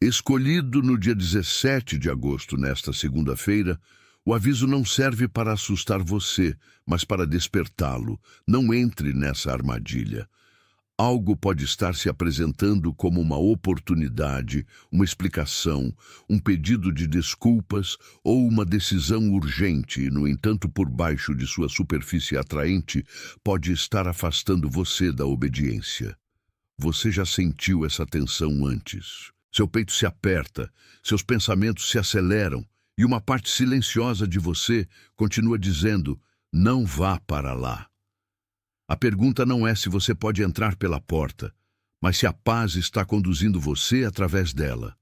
Escolhido no dia 17 de agosto, nesta segunda-feira, o aviso não serve para assustar você, mas para despertá-lo. Não entre nessa armadilha. Algo pode estar se apresentando como uma oportunidade, uma explicação, um pedido de desculpas ou uma decisão urgente, e, no entanto, por baixo de sua superfície atraente, pode estar afastando você da obediência. Você já sentiu essa tensão antes. Seu peito se aperta, seus pensamentos se aceleram, e uma parte silenciosa de você continua dizendo: não vá para lá. A pergunta não é se você pode entrar pela porta, mas se a paz está conduzindo você através dela.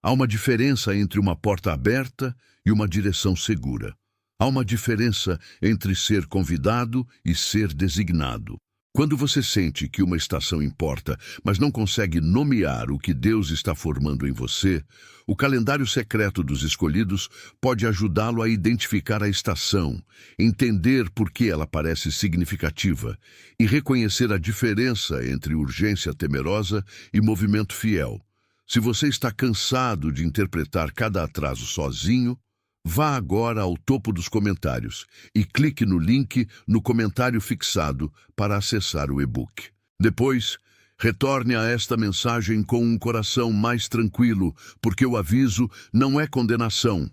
Há uma diferença entre uma porta aberta e uma direção segura. Há uma diferença entre ser convidado e ser designado. Quando você sente que uma estação importa, mas não consegue nomear o que Deus está formando em você, o calendário secreto dos escolhidos pode ajudá-lo a identificar a estação, entender por que ela parece significativa e reconhecer a diferença entre urgência temerosa e movimento fiel. Se você está cansado de interpretar cada atraso sozinho, vá agora ao topo dos comentários e clique no link no comentário fixado para acessar o e-book. Depois, retorne a esta mensagem com um coração mais tranquilo, porque o aviso não é condenação,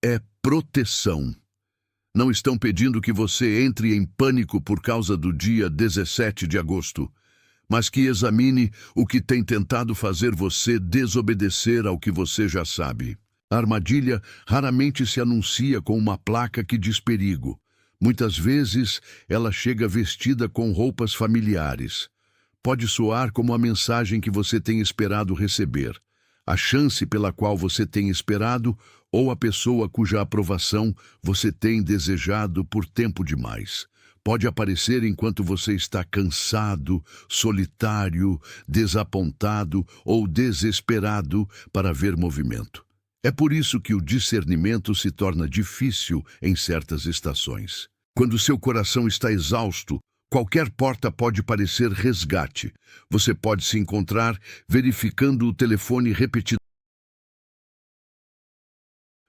é proteção. Não estão pedindo que você entre em pânico por causa do dia 17 de agosto, mas que examine o que tem tentado fazer você desobedecer ao que você já sabe. A armadilha raramente se anuncia com uma placa que diz perigo. Muitas vezes, ela chega vestida com roupas familiares. Pode soar como a mensagem que você tem esperado receber, a chance pela qual você tem esperado ou a pessoa cuja aprovação você tem desejado por tempo demais. Pode aparecer enquanto você está cansado, solitário, desapontado ou desesperado para ver movimento. É por isso que o discernimento se torna difícil em certas estações. Quando seu coração está exausto, qualquer porta pode parecer resgate. Você pode se encontrar verificando o telefone repetidamente.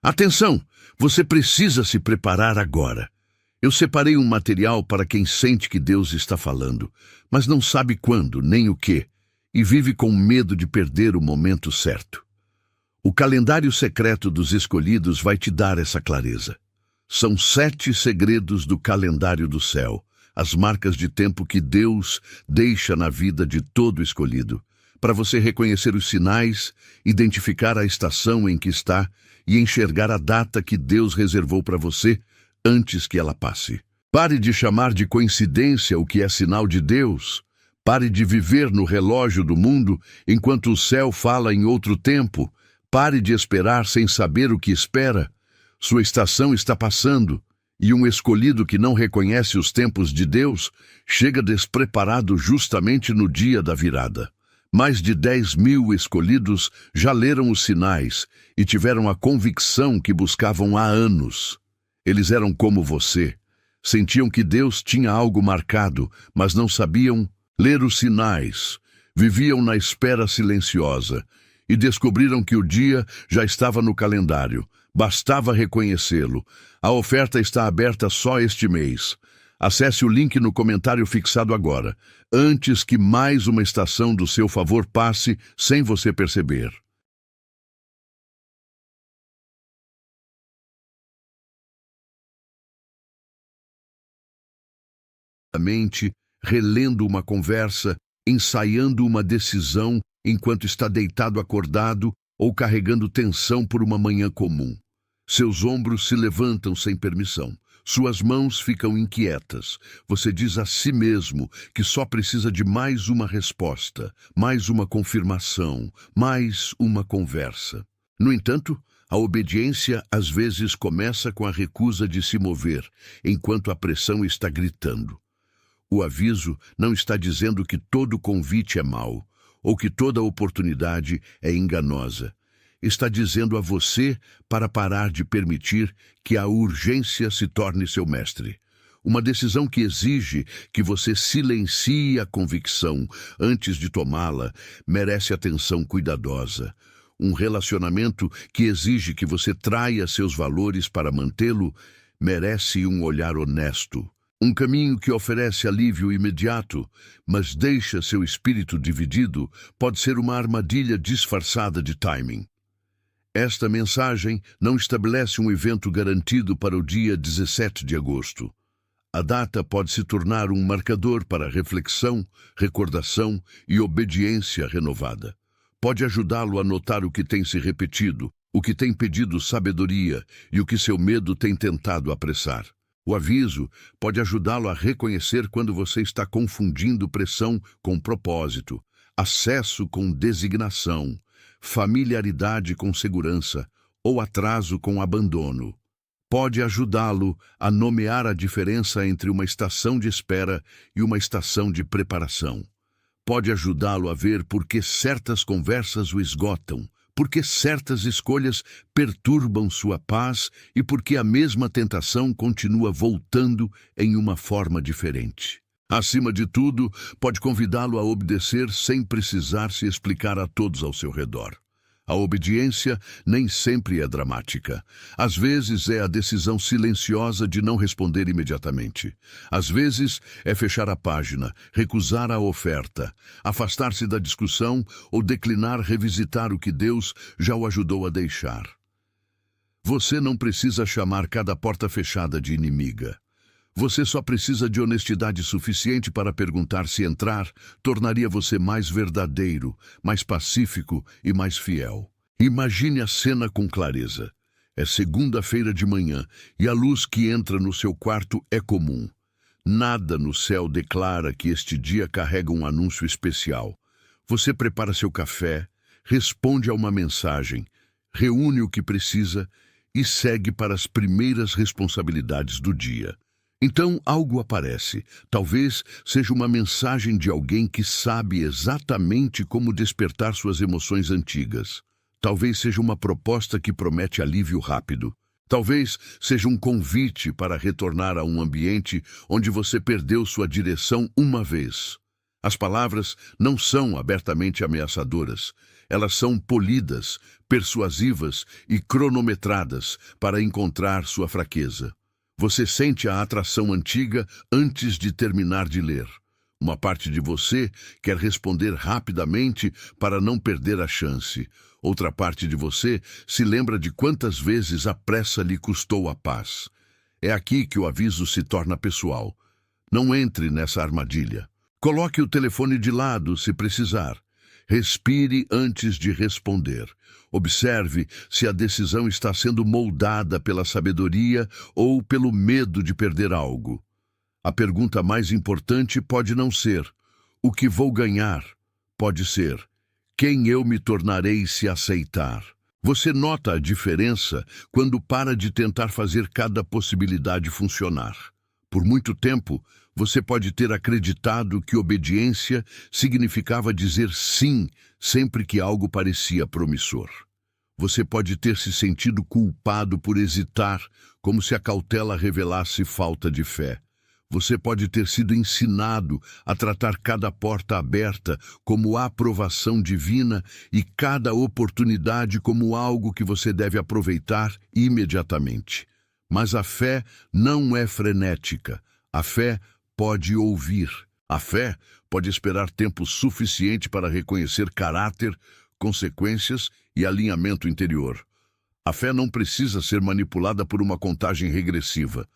Atenção! Você precisa se preparar agora. Eu separei um material para quem sente que Deus está falando, mas não sabe quando, nem o que, e vive com medo de perder o momento certo. O calendário secreto dos escolhidos vai te dar essa clareza. São 7 segredos do calendário do céu, as marcas de tempo que Deus deixa na vida de todo escolhido, para você reconhecer os sinais, identificar a estação em que está e enxergar a data que Deus reservou para você antes que ela passe. Pare de chamar de coincidência o que é sinal de Deus. Pare de viver no relógio do mundo enquanto o céu fala em outro tempo. Pare de esperar sem saber o que espera. Sua estação está passando, e um escolhido que não reconhece os tempos de Deus chega despreparado justamente no dia da virada. Mais de 10.000 escolhidos já leram os sinais e tiveram a convicção que buscavam há anos. Eles eram como você. Sentiam que Deus tinha algo marcado, mas não sabiam ler os sinais. Viviam na espera silenciosa e descobriram que o dia já estava no calendário. Bastava reconhecê-lo. A oferta está aberta só este mês. Acesse o link no comentário fixado agora, antes que mais uma estação do seu favor passe sem você perceber. Mente, relendo uma conversa, ensaiando uma decisão enquanto está deitado acordado ou carregando tensão por uma manhã comum. Seus ombros se levantam sem permissão. Suas mãos ficam inquietas. Você diz a si mesmo que só precisa de mais uma resposta, mais uma confirmação, mais uma conversa. No entanto, a obediência às vezes começa com a recusa de se mover, enquanto a pressão está gritando. O aviso não está dizendo que todo convite é mau, ou que toda oportunidade é enganosa. Está dizendo a você para parar de permitir que a urgência se torne seu mestre. Uma decisão que exige que você silencie a convicção antes de tomá-la merece atenção cuidadosa. Um relacionamento que exige que você traia seus valores para mantê-lo merece um olhar honesto. Um caminho que oferece alívio imediato, mas deixa seu espírito dividido, pode ser uma armadilha disfarçada de timing. Esta mensagem não estabelece um evento garantido para o dia 17 de agosto. A data pode se tornar um marcador para reflexão, recordação e obediência renovada. Pode ajudá-lo a notar o que tem se repetido, o que tem pedido sabedoria e o que seu medo tem tentado apressar. O aviso pode ajudá-lo a reconhecer quando você está confundindo pressão com propósito, acesso com designação, familiaridade com segurança ou atraso com abandono. Pode ajudá-lo a nomear a diferença entre uma estação de espera e uma estação de preparação. Pode ajudá-lo a ver por que certas conversas o esgotam, por que certas escolhas perturbam sua paz e por que a mesma tentação continua voltando em uma forma diferente. Acima de tudo, pode convidá-lo a obedecer sem precisar se explicar a todos ao seu redor. A obediência nem sempre é dramática. Às vezes é a decisão silenciosa de não responder imediatamente. Às vezes é fechar a página, recusar a oferta, afastar-se da discussão ou declinar revisitar o que Deus já o ajudou a deixar. Você não precisa chamar cada porta fechada de inimiga. Você só precisa de honestidade suficiente para perguntar se entrar tornaria você mais verdadeiro, mais pacífico e mais fiel. Imagine a cena com clareza. É segunda-feira de manhã e a luz que entra no seu quarto é comum. Nada no céu declara que este dia carrega um anúncio especial. Você prepara seu café, responde a uma mensagem, reúne o que precisa e segue para as primeiras responsabilidades do dia. Então algo aparece. Talvez seja uma mensagem de alguém que sabe exatamente como despertar suas emoções antigas. Talvez seja uma proposta que promete alívio rápido. Talvez seja um convite para retornar a um ambiente onde você perdeu sua direção uma vez. As palavras não são abertamente ameaçadoras. Elas são polidas, persuasivas e cronometradas para encontrar sua fraqueza. Você sente a atração antiga antes de terminar de ler. Uma parte de você quer responder rapidamente para não perder a chance. Outra parte de você se lembra de quantas vezes a pressa lhe custou a paz. É aqui que o aviso se torna pessoal. Não entre nessa armadilha. Coloque o telefone de lado se precisar. Respire antes de responder. Observe se a decisão está sendo moldada pela sabedoria ou pelo medo de perder algo. A pergunta mais importante pode não ser: o que vou ganhar? Pode ser: quem eu me tornarei se aceitar? Você nota a diferença quando para de tentar fazer cada possibilidade funcionar. Por muito tempo, você pode ter acreditado que obediência significava dizer sim sempre que algo parecia promissor. Você pode ter se sentido culpado por hesitar, como se a cautela revelasse falta de fé. Você pode ter sido ensinado a tratar cada porta aberta como aprovação divina e cada oportunidade como algo que você deve aproveitar imediatamente. Mas a fé não é frenética. A fé pode ouvir. A fé pode esperar tempo suficiente para reconhecer caráter, consequências e alinhamento interior. A fé não precisa ser manipulada por uma contagem regressiva.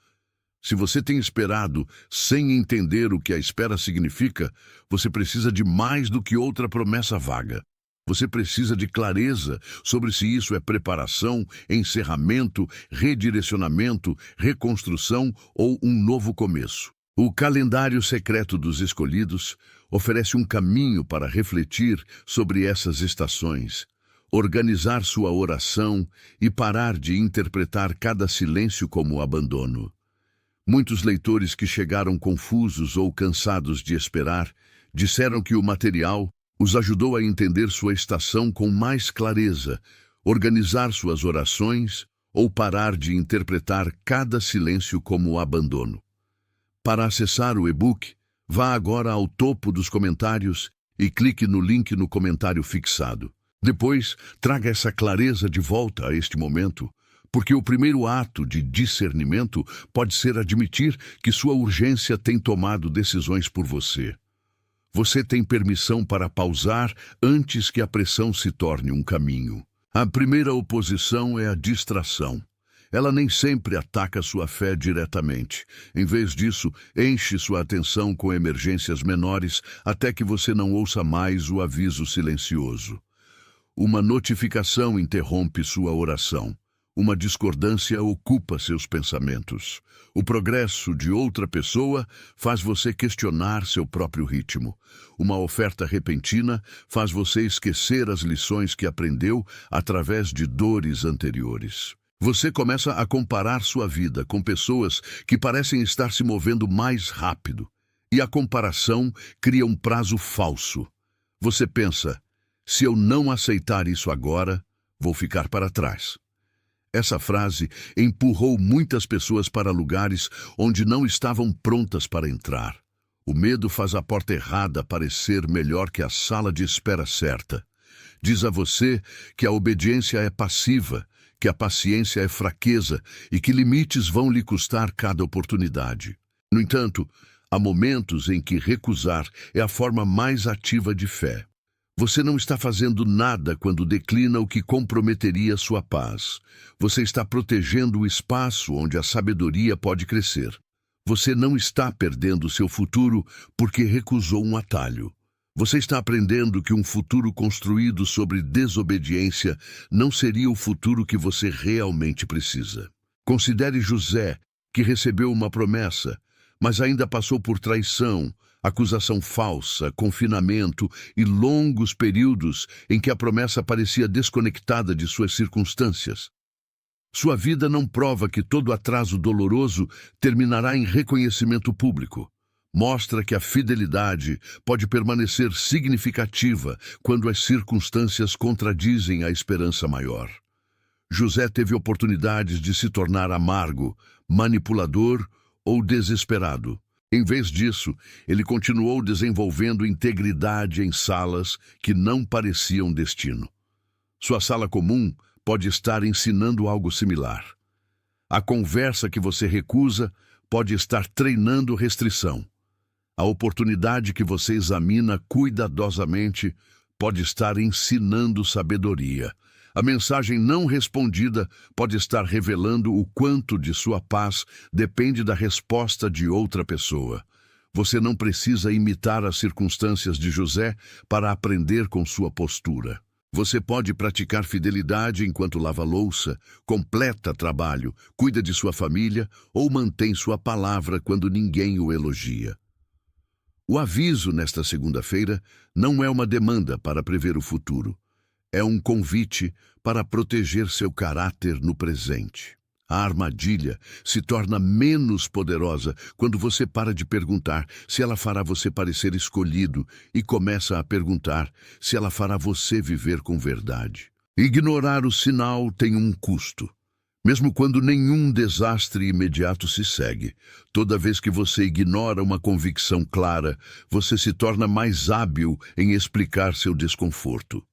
Se você tem esperado sem entender o que a espera significa, você precisa de mais do que outra promessa vaga. Você precisa de clareza sobre se isso é preparação, encerramento, redirecionamento, reconstrução ou um novo começo. O calendário secreto dos escolhidos oferece um caminho para refletir sobre essas estações, organizar sua oração e parar de interpretar cada silêncio como abandono. Muitos leitores que chegaram confusos ou cansados de esperar disseram que o material os ajudou a entender sua estação com mais clareza, organizar suas orações ou parar de interpretar cada silêncio como abandono. Para acessar o e-book, vá agora ao topo dos comentários e clique no link no comentário fixado. Depois, traga essa clareza de volta a este momento, porque o primeiro ato de discernimento pode ser admitir que sua urgência tem tomado decisões por você. Você tem permissão para pausar antes que a pressão se torne um caminho. A primeira oposição é a distração. Ela nem sempre ataca sua fé diretamente. Em vez disso, enche sua atenção com emergências menores até que você não ouça mais o aviso silencioso. Uma notificação interrompe sua oração. Uma discordância ocupa seus pensamentos. O progresso de outra pessoa faz você questionar seu próprio ritmo. Uma oferta repentina faz você esquecer as lições que aprendeu através de dores anteriores. Você começa a comparar sua vida com pessoas que parecem estar se movendo mais rápido. E a comparação cria um prazo falso. Você pensa, se eu não aceitar isso agora, vou ficar para trás. Essa frase empurrou muitas pessoas para lugares onde não estavam prontas para entrar. O medo faz a porta errada parecer melhor que a sala de espera certa. Diz a você que a obediência é passiva, que a paciência é fraqueza e que limites vão lhe custar cada oportunidade. No entanto, há momentos em que recusar é a forma mais ativa de fé. Você não está fazendo nada quando declina o que comprometeria sua paz. Você está protegendo o espaço onde a sabedoria pode crescer. Você não está perdendo seu futuro porque recusou um atalho. Você está aprendendo que um futuro construído sobre desobediência não seria o futuro que você realmente precisa. Considere José, que recebeu uma promessa, mas ainda passou por traição, acusação falsa, confinamento e longos períodos em que a promessa parecia desconectada de suas circunstâncias. Sua vida não prova que todo atraso doloroso terminará em reconhecimento público. Mostra que a fidelidade pode permanecer significativa quando as circunstâncias contradizem a esperança maior. José teve oportunidades de se tornar amargo, manipulador ou desesperado. Em vez disso, ele continuou desenvolvendo integridade em salas que não pareciam destino. Sua sala comum pode estar ensinando algo similar. A conversa que você recusa pode estar treinando restrição. A oportunidade que você examina cuidadosamente pode estar ensinando sabedoria. A mensagem não respondida pode estar revelando o quanto de sua paz depende da resposta de outra pessoa. Você não precisa imitar as circunstâncias de José para aprender com sua postura. Você pode praticar fidelidade enquanto lava louça, completa trabalho, cuida de sua família ou mantém sua palavra quando ninguém o elogia. O aviso nesta segunda-feira não é uma demanda para prever o futuro. É um convite para proteger seu caráter no presente. A armadilha se torna menos poderosa quando você para de perguntar se ela fará você parecer escolhido e começa a perguntar se ela fará você viver com verdade. Ignorar o sinal tem um custo. Mesmo quando nenhum desastre imediato se segue, toda vez que você ignora uma convicção clara, você se torna mais hábil em explicar seu desconforto.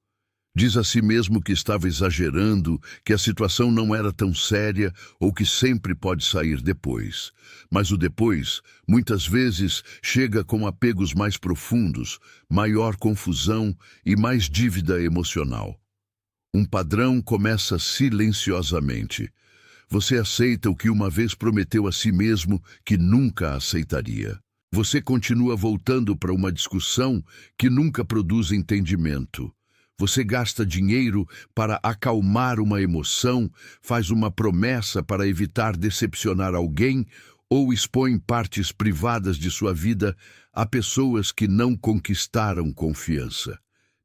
Diz a si mesmo que estava exagerando, que a situação não era tão séria ou que sempre pode sair depois. Mas o depois, muitas vezes, chega com apegos mais profundos, maior confusão e mais dívida emocional. Um padrão começa silenciosamente. Você aceita o que uma vez prometeu a si mesmo que nunca aceitaria. Você continua voltando para uma discussão que nunca produz entendimento. Você gasta dinheiro para acalmar uma emoção, faz uma promessa para evitar decepcionar alguém ou expõe partes privadas de sua vida a pessoas que não conquistaram confiança.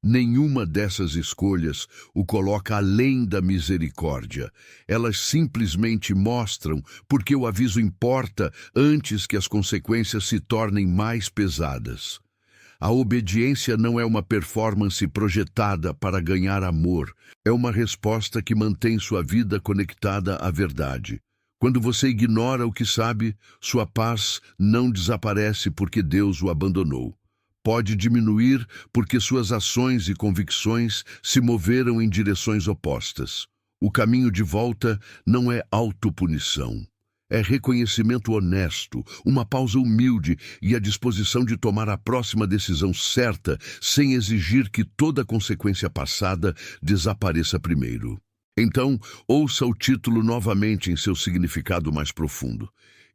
Nenhuma dessas escolhas o coloca além da misericórdia. Elas simplesmente mostram porque o aviso importa antes que as consequências se tornem mais pesadas. A obediência não é uma performance projetada para ganhar amor, é uma resposta que mantém sua vida conectada à verdade. Quando você ignora o que sabe, sua paz não desaparece porque Deus o abandonou. pode diminuir porque suas ações e convicções se moveram em direções opostas. O caminho de volta não é autopunição. É reconhecimento honesto, uma pausa humilde e a disposição de tomar a próxima decisão certa sem exigir que toda consequência passada desapareça primeiro. Então, ouça o título novamente em seu significado mais profundo.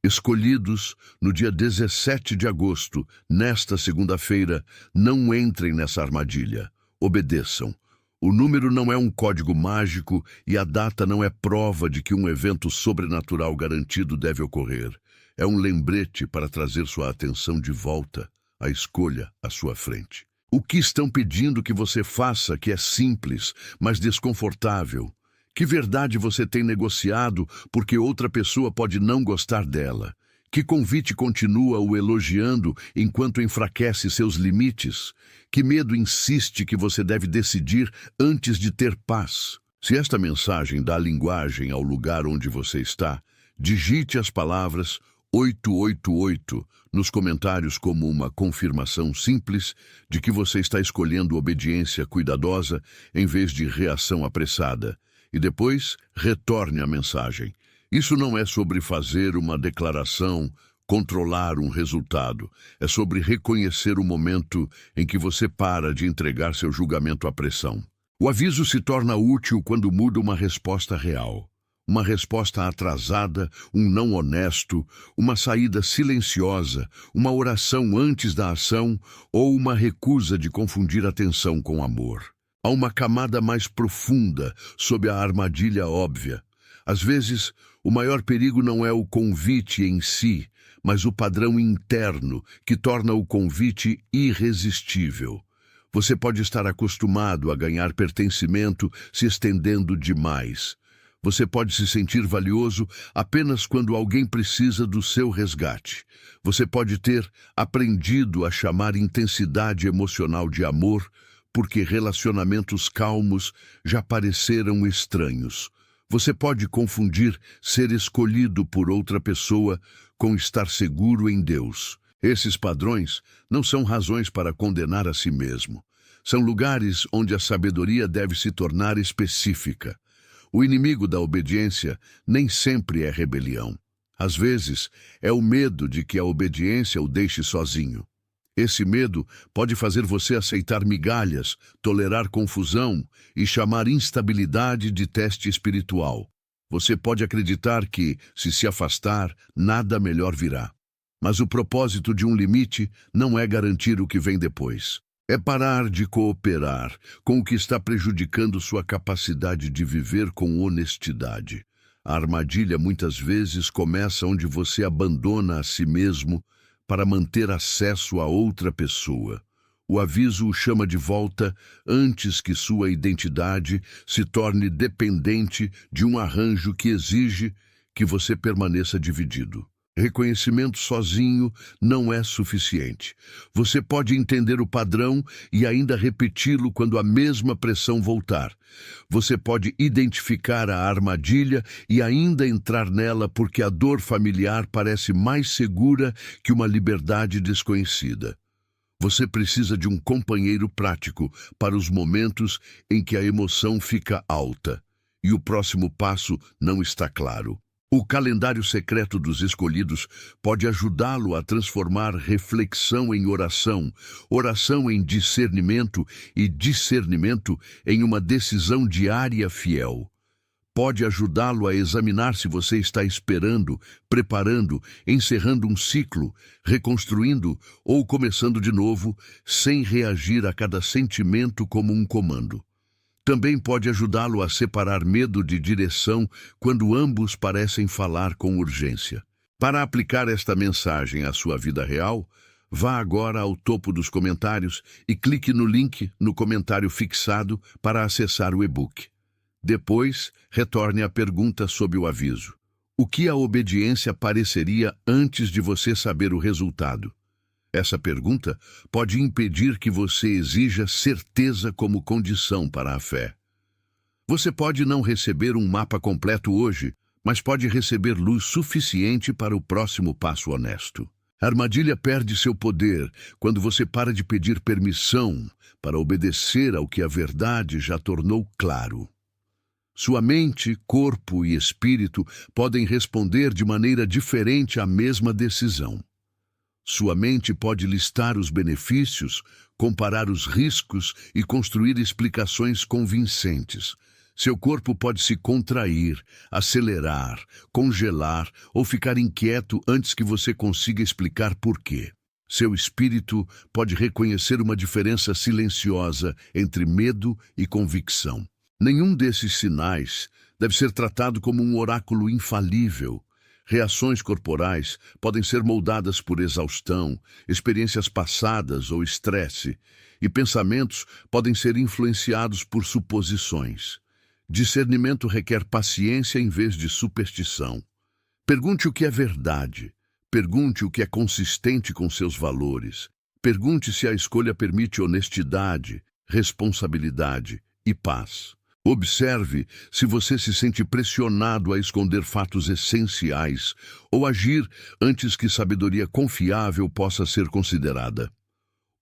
Escolhidos, no dia 17 de agosto, nesta segunda-feira, não entrem nessa armadilha. Obedeçam. O número não é um código mágico e a data não é prova de que um evento sobrenatural garantido deve ocorrer. É um lembrete para trazer sua atenção de volta à escolha à sua frente. O que estão pedindo que você faça que é simples, mas desconfortável? Que verdade você tem negociado porque outra pessoa pode não gostar dela? Que convite continua o elogiando enquanto enfraquece seus limites? Que medo insiste que você deve decidir antes de ter paz? Se esta mensagem dá linguagem ao lugar onde você está, digite as palavras 888 nos comentários como uma confirmação simples de que você está escolhendo obediência cuidadosa em vez de reação apressada. E depois, retorne a mensagem. Isso não é sobre fazer uma declaração, controlar um resultado. É sobre reconhecer o momento em que você para de entregar seu julgamento à pressão. O aviso se torna útil quando muda uma resposta real. Uma resposta atrasada, um não honesto, uma saída silenciosa, uma oração antes da ação ou uma recusa de confundir atenção com amor. Há uma camada mais profunda sob a armadilha óbvia. Às vezes, o maior perigo não é o convite em si, mas o padrão interno que torna o convite irresistível. Você pode estar acostumado a ganhar pertencimento se estendendo demais. Você pode se sentir valioso apenas quando alguém precisa do seu resgate. Você pode ter aprendido a chamar intensidade emocional de amor, porque relacionamentos calmos já pareceram estranhos. Você pode confundir ser escolhido por outra pessoa com estar seguro em Deus. Esses padrões não são razões para condenar a si mesmo. São lugares onde a sabedoria deve se tornar específica. O inimigo da obediência nem sempre é rebelião. Às vezes, é o medo de que a obediência o deixe sozinho. Esse medo pode fazer você aceitar migalhas, tolerar confusão e chamar instabilidade de teste espiritual. Você pode acreditar que, se afastar, nada melhor virá. Mas o propósito de um limite não é garantir o que vem depois. É parar de cooperar com o que está prejudicando sua capacidade de viver com honestidade. A armadilha muitas vezes começa onde você abandona a si mesmo para manter acesso a outra pessoa. O aviso o chama de volta antes que sua identidade se torne dependente de um arranjo que exige que você permaneça dividido. Reconhecimento sozinho não é suficiente. Você pode entender o padrão e ainda repeti-lo quando a mesma pressão voltar. Você pode identificar a armadilha e ainda entrar nela porque a dor familiar parece mais segura que uma liberdade desconhecida. Você precisa de um companheiro prático para os momentos em que a emoção fica alta e o próximo passo não está claro. O calendário secreto dos escolhidos pode ajudá-lo a transformar reflexão em oração, oração em discernimento e discernimento em uma decisão diária fiel. Pode ajudá-lo a examinar se você está esperando, preparando, encerrando um ciclo, reconstruindo ou começando de novo, sem reagir a cada sentimento como um comando. Também pode ajudá-lo a separar medo de direção quando ambos parecem falar com urgência. Para aplicar esta mensagem à sua vida real, vá agora ao topo dos comentários e clique no link no comentário fixado para acessar o e-book. Depois, retorne à pergunta sob o aviso. O que a obediência pareceria antes de você saber o resultado? Essa pergunta pode impedir que você exija certeza como condição para a fé. Você pode não receber um mapa completo hoje, mas pode receber luz suficiente para o próximo passo honesto. A armadilha perde seu poder quando você para de pedir permissão para obedecer ao que a verdade já tornou claro. Sua mente, corpo e espírito podem responder de maneira diferente à mesma decisão. Sua mente pode listar os benefícios, comparar os riscos e construir explicações convincentes. Seu corpo pode se contrair, acelerar, congelar ou ficar inquieto antes que você consiga explicar por quê. Seu espírito pode reconhecer uma diferença silenciosa entre medo e convicção. Nenhum desses sinais deve ser tratado como um oráculo infalível. Reações corporais podem ser moldadas por exaustão, experiências passadas ou estresse, e pensamentos podem ser influenciados por suposições. Discernimento requer paciência em vez de superstição. Pergunte o que é verdade. Pergunte o que é consistente com seus valores. Pergunte se a escolha permite honestidade, responsabilidade e paz. Observe se você se sente pressionado a esconder fatos essenciais ou agir antes que sabedoria confiável possa ser considerada.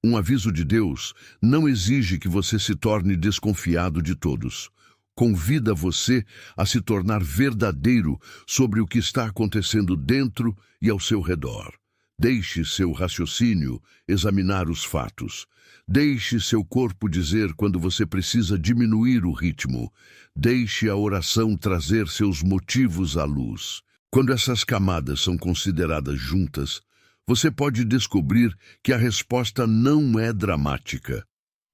Um aviso de Deus não exige que você se torne desconfiado de todos. Convida você a se tornar verdadeiro sobre o que está acontecendo dentro e ao seu redor. Deixe seu raciocínio examinar os fatos. Deixe seu corpo dizer quando você precisa diminuir o ritmo. Deixe a oração trazer seus motivos à luz. Quando essas camadas são consideradas juntas, você pode descobrir que a resposta não é dramática.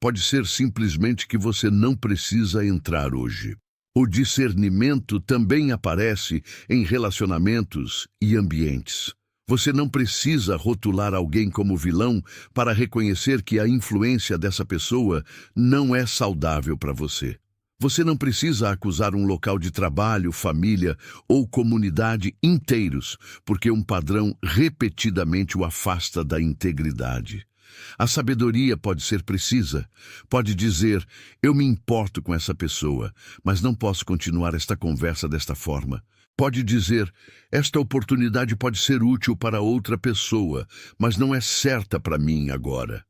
Pode ser simplesmente que você não precisa entrar hoje. O discernimento também aparece em relacionamentos e ambientes. Você não precisa rotular alguém como vilão para reconhecer que a influência dessa pessoa não é saudável para você. Você não precisa acusar um local de trabalho, família ou comunidade inteiros, porque um padrão repetidamente o afasta da integridade. A sabedoria pode ser precisa, pode dizer, eu me importo com essa pessoa, mas não posso continuar esta conversa desta forma. Pode dizer, esta oportunidade pode ser útil para outra pessoa, mas não é certa para mim agora.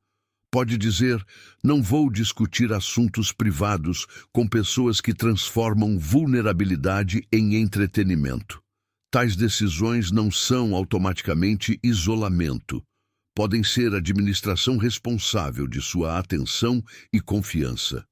Pode dizer, não vou discutir assuntos privados com pessoas que transformam vulnerabilidade em entretenimento. Tais decisões não são automaticamente isolamento. Podem ser administração responsável de sua atenção e confiança.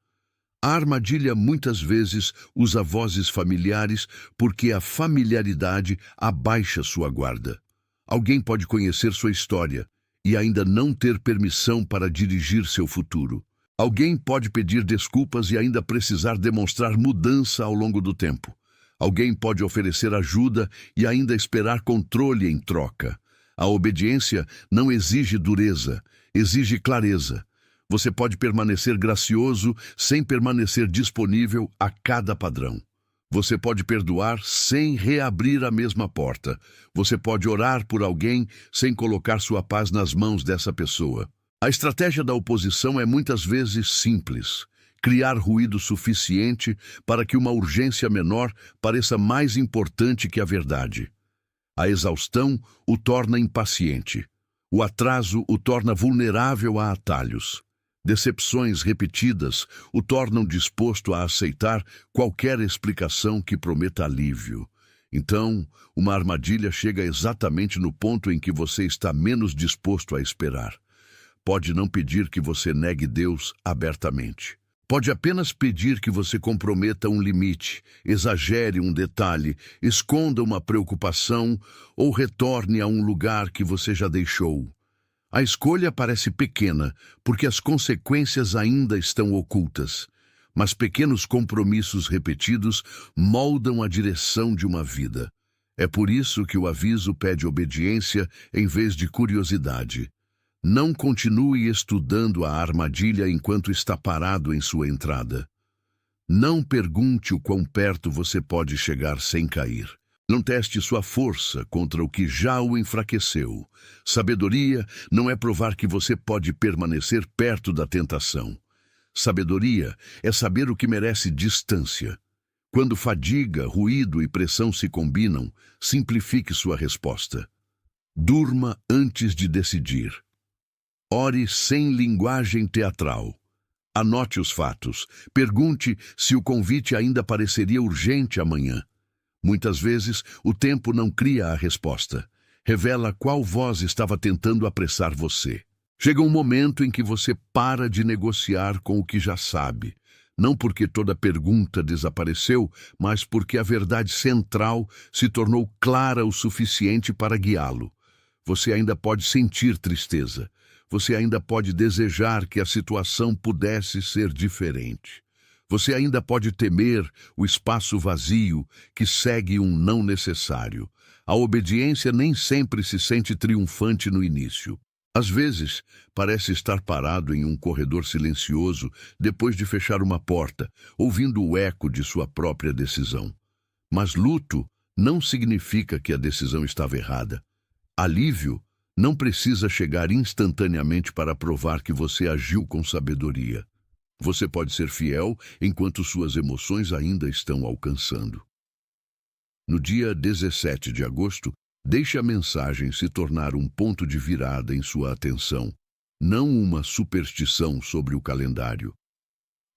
A armadilha muitas vezes usa vozes familiares porque a familiaridade abaixa sua guarda. Alguém pode conhecer sua história e ainda não ter permissão para dirigir seu futuro. Alguém pode pedir desculpas e ainda precisar demonstrar mudança ao longo do tempo. Alguém pode oferecer ajuda e ainda esperar controle em troca. A obediência não exige dureza, exige clareza. Você pode permanecer gracioso sem permanecer disponível a cada padrão. Você pode perdoar sem reabrir a mesma porta. Você pode orar por alguém sem colocar sua paz nas mãos dessa pessoa. A estratégia da oposição é muitas vezes simples. Criar ruído suficiente para que uma urgência menor pareça mais importante que a verdade. A exaustão o torna impaciente. O atraso o torna vulnerável a atalhos. Decepções repetidas o tornam disposto a aceitar qualquer explicação que prometa alívio. Então, uma armadilha chega exatamente no ponto em que você está menos disposto a esperar. Pode não pedir que você negue Deus abertamente. Pode apenas pedir que você comprometa um limite, exagere um detalhe, esconda uma preocupação ou retorne a um lugar que você já deixou. A escolha parece pequena, porque as consequências ainda estão ocultas, mas pequenos compromissos repetidos moldam a direção de uma vida. É por isso que o aviso pede obediência em vez de curiosidade. Não continue estudando a armadilha enquanto está parado em sua entrada. Não pergunte o quão perto você pode chegar sem cair. Não teste sua força contra o que já o enfraqueceu. Sabedoria não é provar que você pode permanecer perto da tentação. Sabedoria é saber o que merece distância. Quando fadiga, ruído e pressão se combinam, simplifique sua resposta. Durma antes de decidir. Ore sem linguagem teatral. Anote os fatos. Pergunte se o convite ainda pareceria urgente amanhã. Muitas vezes, o tempo não cria a resposta. Revela qual voz estava tentando apressar você. Chega um momento em que você para de negociar com o que já sabe. Não porque toda pergunta desapareceu, mas porque a verdade central se tornou clara o suficiente para guiá-lo. Você ainda pode sentir tristeza. Você ainda pode desejar que a situação pudesse ser diferente. Você ainda pode temer o espaço vazio que segue um não necessário. A obediência nem sempre se sente triunfante no início. Às vezes, parece estar parado em um corredor silencioso depois de fechar uma porta, ouvindo o eco de sua própria decisão. Mas luto não significa que a decisão estava errada. Alívio não precisa chegar instantaneamente para provar que você agiu com sabedoria. Você pode ser fiel enquanto suas emoções ainda estão alcançando. No dia 17 de agosto, deixe a mensagem se tornar um ponto de virada em sua atenção, não uma superstição sobre o calendário.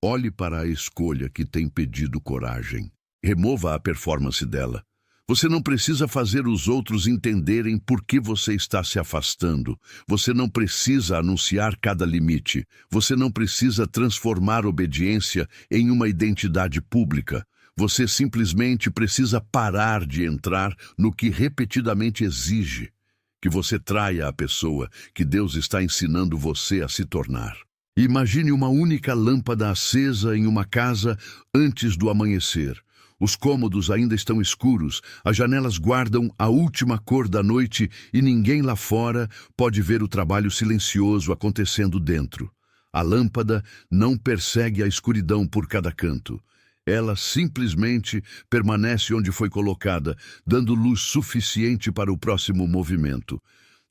Olhe para a escolha que tem pedido coragem. Remova a performance dela. Você não precisa fazer os outros entenderem por que você está se afastando. Você não precisa anunciar cada limite. Você não precisa transformar obediência em uma identidade pública. Você simplesmente precisa parar de entrar no que repetidamente exige que você traia a pessoa que Deus está ensinando você a se tornar. Imagine uma única lâmpada acesa em uma casa antes do amanhecer. Os cômodos ainda estão escuros, as janelas guardam a última cor da noite e ninguém lá fora pode ver o trabalho silencioso acontecendo dentro. A lâmpada não persegue a escuridão por cada canto. Ela simplesmente permanece onde foi colocada, dando luz suficiente para o próximo movimento.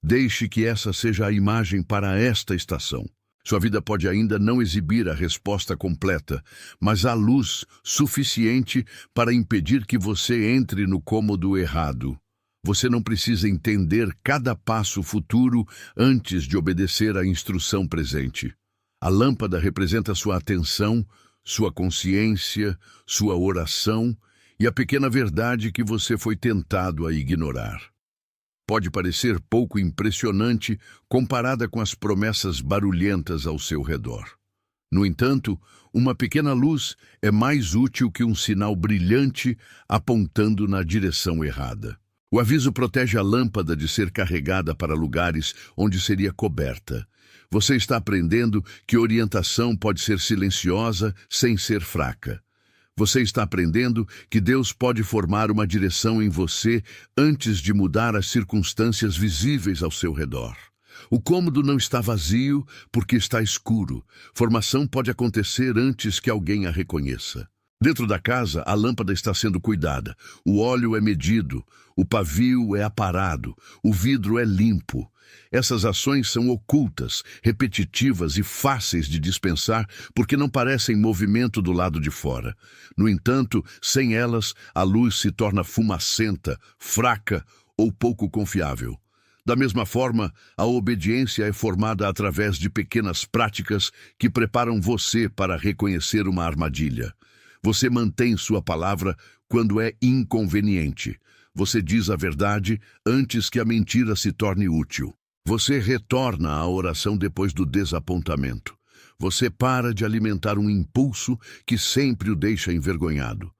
Deixe que essa seja a imagem para esta estação. Sua vida pode ainda não exibir a resposta completa, mas há luz suficiente para impedir que você entre no cômodo errado. Você não precisa entender cada passo futuro antes de obedecer à instrução presente. A lâmpada representa sua atenção, sua consciência, sua oração e a pequena verdade que você foi tentado a ignorar. Pode parecer pouco impressionante comparada com as promessas barulhentas ao seu redor. No entanto, uma pequena luz é mais útil que um sinal brilhante apontando na direção errada. O aviso protege a lâmpada de ser carregada para lugares onde seria coberta. Você está aprendendo que orientação pode ser silenciosa sem ser fraca. Você está aprendendo que Deus pode formar uma direção em você antes de mudar as circunstâncias visíveis ao seu redor. O cômodo não está vazio porque está escuro. Formação pode acontecer antes que alguém a reconheça. Dentro da casa, a lâmpada está sendo cuidada. O óleo é medido, o pavio é aparado, o vidro é limpo. Essas ações são ocultas, repetitivas e fáceis de dispensar porque não parecem movimento do lado de fora. No entanto, sem elas, a luz se torna fumacenta, fraca ou pouco confiável. Da mesma forma, a obediência é formada através de pequenas práticas que preparam você para reconhecer uma armadilha. Você mantém sua palavra quando é inconveniente. Você diz a verdade antes que a mentira se torne útil. Você retorna à oração depois do desapontamento. Você para de alimentar um impulso que sempre o deixa envergonhado.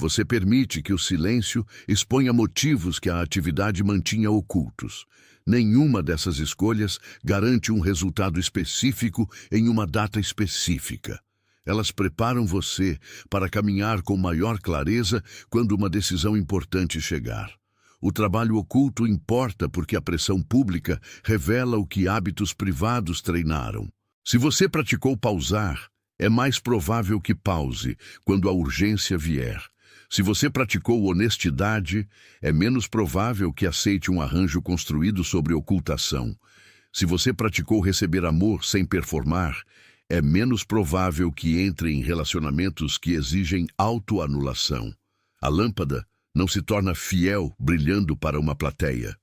Você permite que o silêncio exponha motivos que a atividade mantinha ocultos. Nenhuma dessas escolhas garante um resultado específico em uma data específica. Elas preparam você para caminhar com maior clareza quando uma decisão importante chegar. O trabalho oculto importa porque a pressão pública revela o que hábitos privados treinaram. Se você praticou pausar, é mais provável que pause quando a urgência vier. Se você praticou honestidade, é menos provável que aceite um arranjo construído sobre ocultação. Se você praticou receber amor sem performar, é menos provável que entre em relacionamentos que exigem autoanulação. A lâmpada não se torna fiel brilhando para uma plateia.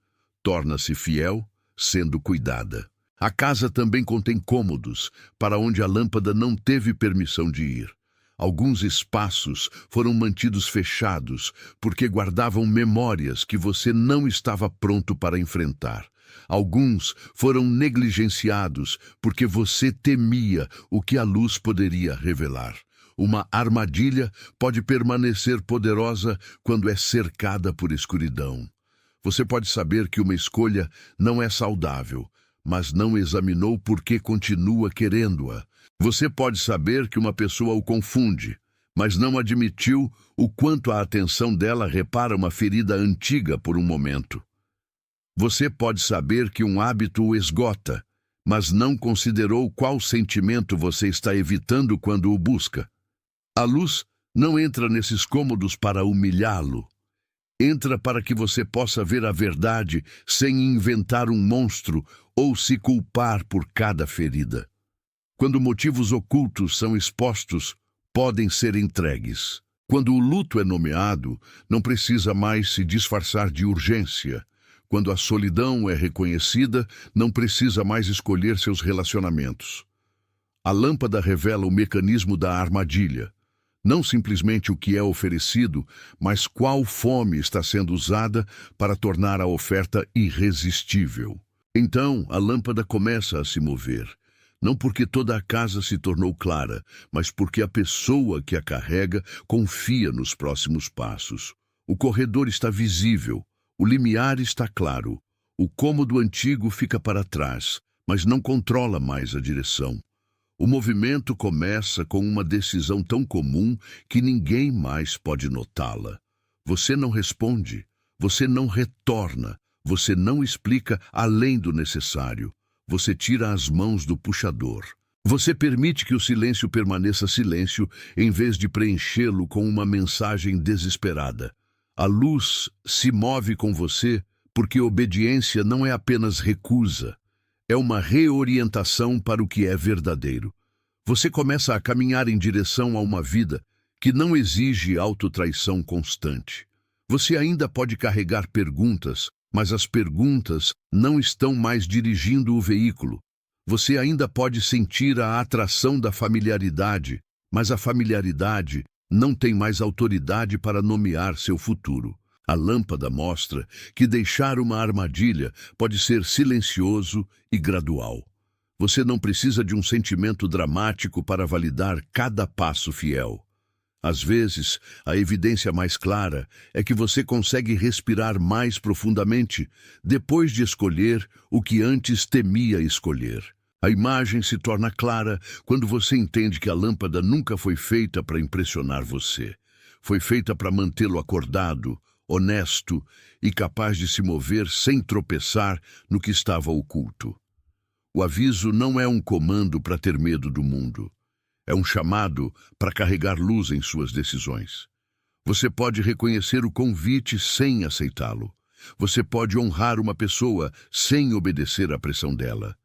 torna-se fiel, sendo cuidada. A casa também contém cômodos, para onde a lâmpada não teve permissão de ir. Alguns espaços foram mantidos fechados, porque guardavam memórias que você não estava pronto para enfrentar. Alguns foram negligenciados, porque você temia o que a luz poderia revelar. Uma armadilha pode permanecer poderosa quando é cercada por escuridão. Você pode saber que uma escolha não é saudável, mas não examinou por que continua querendo-a. Você pode saber que uma pessoa o confunde, mas não admitiu o quanto a atenção dela repara uma ferida antiga por um momento. Você pode saber que um hábito o esgota, mas não considerou qual sentimento você está evitando quando o busca. A luz não entra nesses cômodos para humilhá-lo. Entra para que você possa ver a verdade sem inventar um monstro ou se culpar por cada ferida. Quando motivos ocultos são expostos, podem ser entregues. Quando o luto é nomeado, não precisa mais se disfarçar de urgência. Quando a solidão é reconhecida, não precisa mais escolher seus relacionamentos. A lâmpada revela o mecanismo da armadilha. Não simplesmente o que é oferecido, mas qual fome está sendo usada para tornar a oferta irresistível. Então, a lâmpada começa a se mover. Não porque toda a casa se tornou clara, mas porque a pessoa que a carrega confia nos próximos passos. O corredor está visível, o limiar está claro. O cômodo antigo fica para trás, mas não controla mais a direção. O movimento começa com uma decisão tão comum que ninguém mais pode notá-la. Você não responde, você não retorna, você não explica além do necessário. Você tira as mãos do puxador. Você permite que o silêncio permaneça silêncio em vez de preenchê-lo com uma mensagem desesperada. A luz se move com você porque obediência não é apenas recusa. É uma reorientação para o que é verdadeiro. Você começa a caminhar em direção a uma vida que não exige autotraição constante. Você ainda pode carregar perguntas, mas as perguntas não estão mais dirigindo o veículo. Você ainda pode sentir a atração da familiaridade, mas a familiaridade não tem mais autoridade para nomear seu futuro. A lâmpada mostra que deixar uma armadilha pode ser silencioso e gradual. Você não precisa de um sentimento dramático para validar cada passo fiel. Às vezes, a evidência mais clara é que você consegue respirar mais profundamente depois de escolher o que antes temia escolher. A imagem se torna clara quando você entende que a lâmpada nunca foi feita para impressionar você. Foi feita para mantê-lo acordado, honesto e capaz de se mover sem tropeçar no que estava oculto. O aviso não é um comando para ter medo do mundo. É um chamado para carregar luz em suas decisões. Você pode reconhecer o convite sem aceitá-lo. Você pode honrar uma pessoa sem obedecer à pressão dela.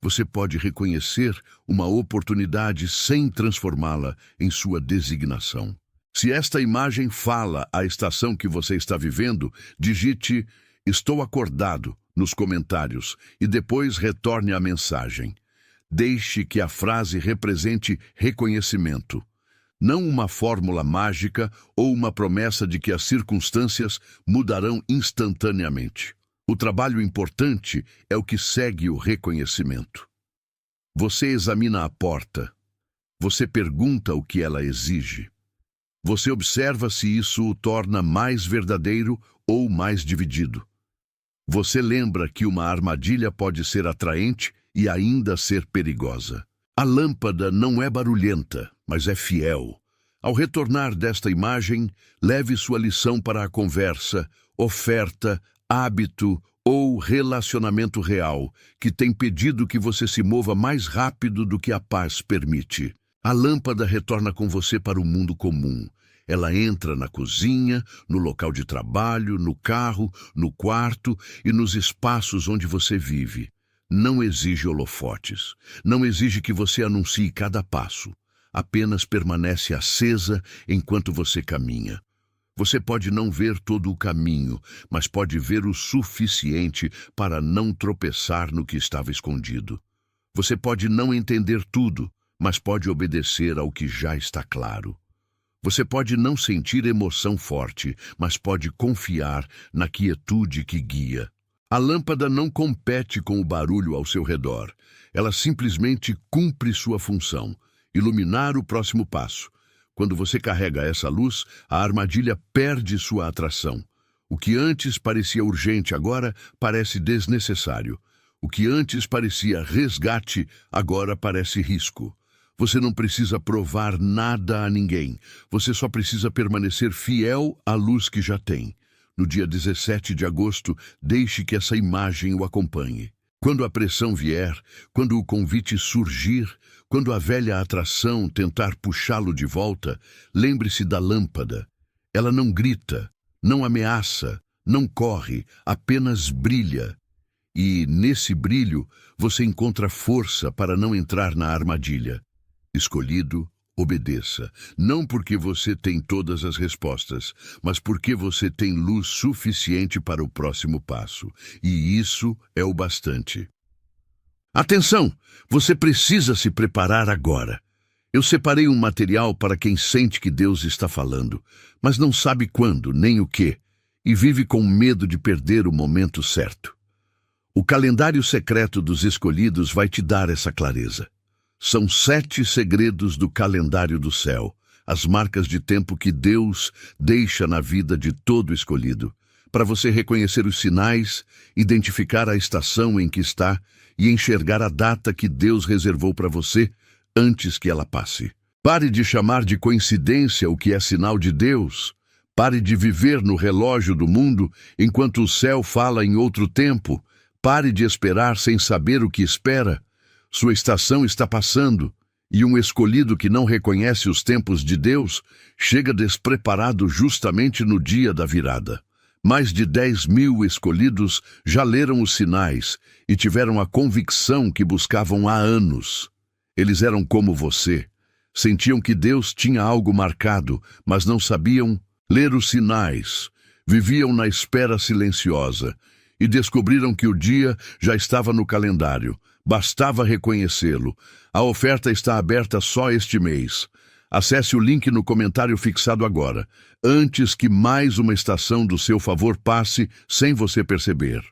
Você pode reconhecer uma oportunidade sem transformá-la em sua designação. Se esta imagem fala a estação que você está vivendo, digite "Estou acordado" nos comentários e depois retorne a mensagem. Deixe que a frase represente reconhecimento, não uma fórmula mágica ou uma promessa de que as circunstâncias mudarão instantaneamente. O trabalho importante é o que segue o reconhecimento. Você examina a porta. Você pergunta o que ela exige. Você observa se isso o torna mais verdadeiro ou mais dividido. Você lembra que uma armadilha pode ser atraente e ainda ser perigosa. A lâmpada não é barulhenta, mas é fiel. Ao retornar desta imagem, leve sua lição para a conversa, oferta, hábito ou relacionamento real, que tem pedido que você se mova mais rápido do que a paz permite. A lâmpada retorna com você para o mundo comum. Ela entra na cozinha, no local de trabalho, no carro, no quarto e nos espaços onde você vive. Não exige holofotes. Não exige que você anuncie cada passo. Apenas permanece acesa enquanto você caminha. Você pode não ver todo o caminho, mas pode ver o suficiente para não tropeçar no que estava escondido. Você pode não entender tudo, mas pode obedecer ao que já está claro. Você pode não sentir emoção forte, mas pode confiar na quietude que guia. A lâmpada não compete com o barulho ao seu redor. Ela simplesmente cumpre sua função: iluminar o próximo passo. Quando você carrega essa luz, a armadilha perde sua atração. O que antes parecia urgente agora parece desnecessário. O que antes parecia resgate agora parece risco. Você não precisa provar nada a ninguém. Você só precisa permanecer fiel à luz que já tem. No dia 17 de agosto, deixe que essa imagem o acompanhe. Quando a pressão vier, quando o convite surgir, quando a velha atração tentar puxá-lo de volta, lembre-se da lâmpada. Ela não grita, não ameaça, não corre, apenas brilha. E, nesse brilho, você encontra força para não entrar na armadilha. Escolhido, obedeça, não porque você tem todas as respostas, mas porque você tem luz suficiente para o próximo passo. E isso é o bastante. Atenção! Você precisa se preparar agora. Eu separei um material para quem sente que Deus está falando, mas não sabe quando, nem o que, e vive com medo de perder o momento certo. O calendário secreto dos escolhidos vai te dar essa clareza. São 7 segredos do calendário do céu, as marcas de tempo que Deus deixa na vida de todo escolhido, para você reconhecer os sinais, identificar a estação em que está e enxergar a data que Deus reservou para você antes que ela passe. Pare de chamar de coincidência o que é sinal de Deus. Pare de viver no relógio do mundo enquanto o céu fala em outro tempo. Pare de esperar sem saber o que espera. Sua estação está passando, e um escolhido que não reconhece os tempos de Deus chega despreparado justamente no dia da virada. Mais de 10.000 escolhidos já leram os sinais e tiveram a convicção que buscavam há anos. Eles eram como você. Sentiam que Deus tinha algo marcado, mas não sabiam ler os sinais. Viviam na espera silenciosa e descobriram que o dia já estava no calendário. Bastava reconhecê-lo. A oferta está aberta só este mês. Acesse o link no comentário fixado agora, antes que mais uma estação do seu favor passe sem você perceber.